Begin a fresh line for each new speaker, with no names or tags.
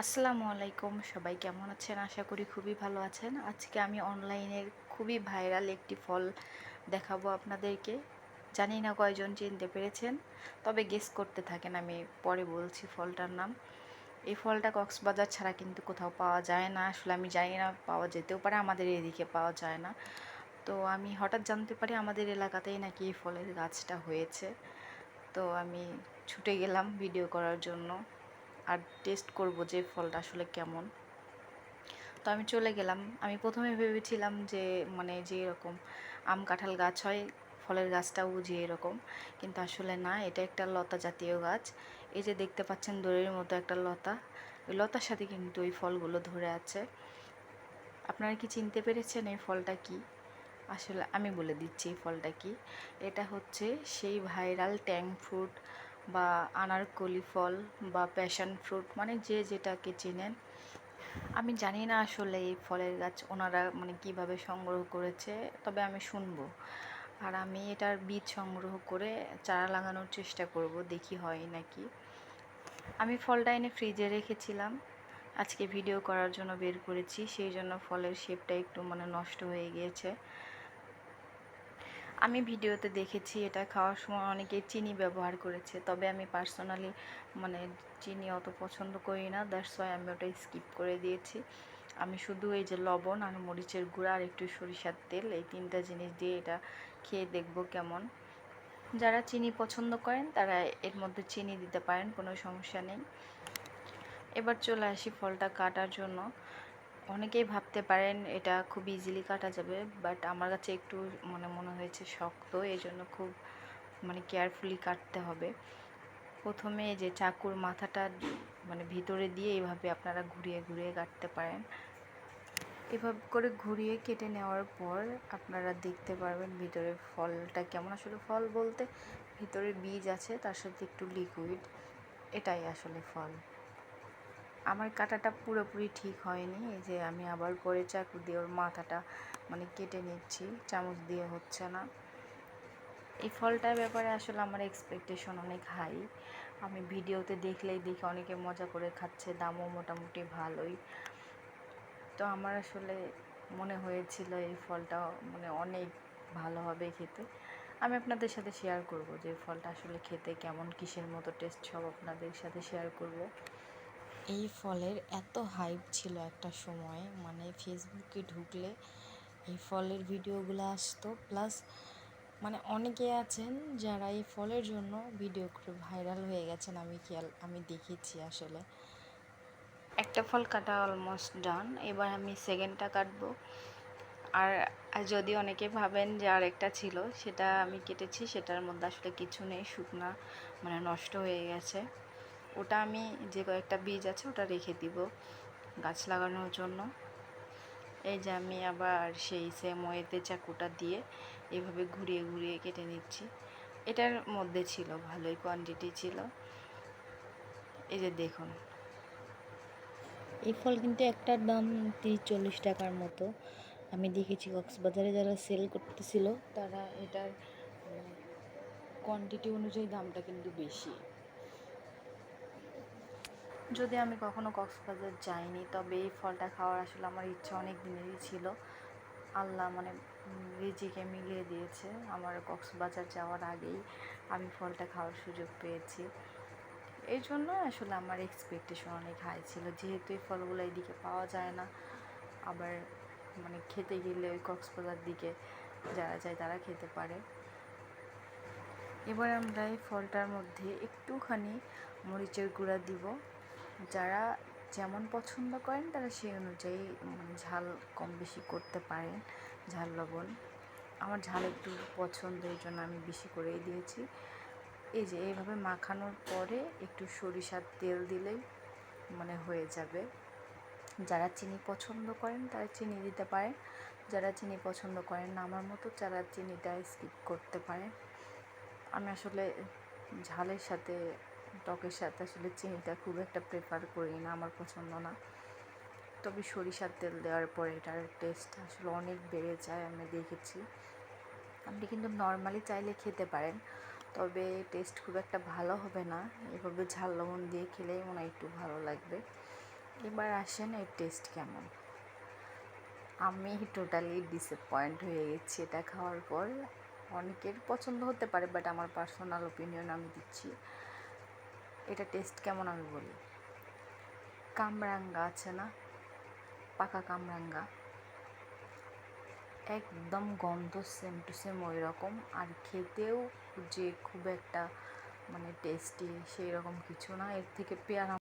আসসালামু আলাইকুম, সবাই কেমন আছেন? আশা করি খুবই ভালো আছেন। আজকে আমি অনলাইনের খুবই ভাইরাল একটি ফল দেখাবো আপনাদেরকে। জানি না কয়জন চিনতে পেরেছেন, তবে গেস করতে থাকেন, আমি পরে বলছি ফলটার নাম। এই ফলটা কক্সবাজার ছাড়া কিন্তু কোথাও পাওয়া যায় না। আসলে আমি জানি না, পাওয়া যেতেও পারে, আমাদের এদিকে পাওয়া যায় না। তো আমি হঠাৎ জানতে পারি আমাদের এলাকাতেই নাকি এই ফলের গাছটা হয়েছে। তো আমি ছুটে গেলাম ভিডিও করার জন্য আর টেস্ট করব যে ফলটা আসলে কেমন। তো আমি চলে গেলাম। আমি প্রথমে ভেবেছিলাম যে যে এরকম আম কাঁঠাল গাছ হয়, ফলের গাছটাও বুঝি এরকম, কিন্তু আসলে না, এটা একটা লতা জাতীয় গাছ। এই যে দেখতে পাচ্ছেন দড়ির মতো একটা লতা, ওই লতার সাথে কিন্তু ওই ফলগুলো ধরে আছে। আপনারা কি চিনতে পেরেছেন এই ফলটা কি? আসলে আমি বলে দিচ্ছি এই ফলটা কি। এটা হচ্ছে সেই ভাইরাল ট্যাং ফ্রুট বা আনারকলি ফল বা প্যাশন ফ্রুট, মানে যে যেটাকে চেনেন। আমি জানি না আসলে এই ফলের গাছ ওনারা কিভাবে সংগ্রহ করেছে, তবে আমি শুনবো। আর আমি এটার বীজ সংগ্রহ করে চারা লাগানোর চেষ্টা করব, দেখি হয় নাকি। আমি ফলটা এনে ফ্রিজে রেখেছিলাম, আজকে ভিডিও করার জন্য বের করেছি, সেই জন্য ফলের শেপটা একটু নষ্ট হয়ে গিয়েছে। আমি ভিডিওতে দেখেছি এটা খাওয়ার সময় অনেকে চিনি ব্যবহার করেছে, তবে আমি পার্সোনালি মানে চিনি অত পছন্দ করি না, দ্যাটস ওয়াই আমি ওটা স্কিপ করে দিয়েছি। আমি শুধু এই যে লবণ আর মরিচের গুঁড়া আর একটু সরিষার তেল, এই তিনটা জিনিস দিয়ে এটা খেয়ে দেখব কেমন। যারা চিনি পছন্দ করেন তারা এর মধ্যে চিনি দিতে পারেন, কোনো সমস্যা নেই। এবার চলে আসি ফলটা কাটার জন্য। অনেকেই ভাবতে পারেন এটা খুব ইজিলি কাটা যাবে, বাট আমার কাছে একটু মনে হয়েছে শক্ত, এই জন্য খুব কেয়ারফুলি কাটতে হবে। প্রথমে এই যে চাকুর মাথাটা ভিতরে দিয়ে এইভাবে আপনারা ঘুরিয়ে ঘুরিয়ে কাটতে পারেন। এভাবে করে ঘুরিয়ে কেটে নেওয়ার পর আপনারা দেখতে পারবেন ভিতরে ফলটা কেমন। আসলে ফল বলতে ভিতরে বীজ আছে, তার সাথে একটু লিকুইড, এটাই আসলে ফল। আমার কাটাটা পুরোপুরি ঠিক হয়নি, এই যে আমি আবার পরে চাকু দিয়ে ওর মাথাটা কেটে নিচ্ছি, চামচ দিয়ে হচ্ছে না। এই ফলটার ব্যাপারে আসলে আমার এক্সপেকটেশন অনেক হাই। আমি ভিডিওতে দেখলেই দেখি অনেকে মজা করে খাচ্ছে, দামও মোটামুটি ভালোই। তো আমার আসলে মনে হয়েছিল এই ফলটা অনেক ভালো হবে খেতে। আমি আপনাদের সাথে শেয়ার করব যে ফলটা আসলে খেতে কেমন, কিসের মতো টেস্ট, সব আপনাদের সাথে শেয়ার করব। এই ফলের এত হাইপ ছিল একটা সময়, ফেসবুকে ঢুকলে এই ফলের ভিডিওগুলো আসতো, প্লাস অনেকে আছেন যারা এই ফলের জন্য ভিডিও করে ভাইরাল হয়ে গেছেন। আমি দেখেছি আসলে। একটা ফল কাটা অলমোস্ট ডান, এবার আমি সেকেন্ডটা কাটবো। আর যদি অনেকে ভাবেন যে আর একটা ছিল, সেটা আমি কেটেছি, সেটার মধ্যে আসলে কিছু নেই, শুকনা নষ্ট হয়ে গেছে। ওটা আমি যে কয়েকটা বীজ আছে ওটা রেখে দিব গাছ লাগানোর জন্য। এই যে আমি আবার সেই সেম ওয়েতে চাকুটা দিয়ে এভাবে ঘুরিয়ে ঘুরিয়ে কেটে নিচ্ছি। এটার মধ্যে ছিল, ভালোই কোয়ান্টিটি ছিল। এই যে দেখুন, এই ফল কিন্তু একটার দাম 30-40 টাকার মতো। আমি দেখেছি কক্সবাজারে যারা সেল করতেছিল তারা এটার কোয়ান্টিটি অনুযায়ী দামটা কিন্তু বেশি। যদি আমি কখনো কক্সবাজার যাইনি, তবে এই ফলটা খাওয়ার আসলে আমার ইচ্ছা অনেক দিনেরই ছিল। আল্লাহ রিজিকে মিলিয়ে দিয়েছে, আমার কক্সবাজার যাওয়ার আগেই আমি ফলটা খাওয়ার সুযোগ পেয়েছি। এই জন্য আসলে আমার এক্সপেকটেশন অনেক হাই ছিল, যেহেতু এই ফলগুলো এইদিকে পাওয়া যায় না। আবার খেতে গেলে ওই কক্সবাজার দিকে যারা যায় তারা খেতে পারে। এবার আমরা এই ফলটার মধ্যে একটুখানি মরিচের গুঁড়া দিব। যারা যেমন পছন্দ করেন তারা সেই অনুযায়ী ঝাল কম বেশি করতে পারেন, ঝাল লবণ। আমার ঝাল একটু পছন্দ, এই জন্য আমি বেশি করেই দিয়েছি। এই যে এইভাবে মাখানোর পরে একটু সরিষার তেল দিলেই হয়ে যাবে। যারা চিনি পছন্দ করেন তারা চিনি দিতে পারেন, যারা চিনি পছন্দ করেন না আমার মতো, যারা চিনিটা স্কিপ করতে পারেন। আমি আসলে ঝালের সাথে, টকের সাথে আসলে চিনিটা খুব একটা প্রেফার করি না, আমার পছন্দ না। তবে সরিষার তেল দেওয়ার পরে এটার টেস্ট আসলে অনেক বেড়ে যায়, আমি দেখেছি। আপনি কিন্তু নর্মালি চাইলে খেতে পারেন, তবে টেস্ট খুব একটা ভালো হবে না। এভাবে ঝাল লবণ দিয়ে খেলেই মনে হয় একটু ভালো লাগবে। এবার আসেন এর টেস্ট কেমন। আমি টোটালি ডিসঅ্যাপয়েন্ট হয়ে গেছি এটা খাওয়ার পর। অনেকের পছন্দ হতে পারে, বাট আমার পার্সোনাল ওপিনিয়ন আমি দিচ্ছি। এটা টেস্ট কেমন আমি বলি। কামরাঙ্গা আছে না, পাকা কামরাঙ্গা, একদম গন্ধ সেম টু সেম ওই রকম, আর খেতেও যে খুব একটা মানে টেস্টি সেই রকম কিছু না। এর থেকে পেয়ারা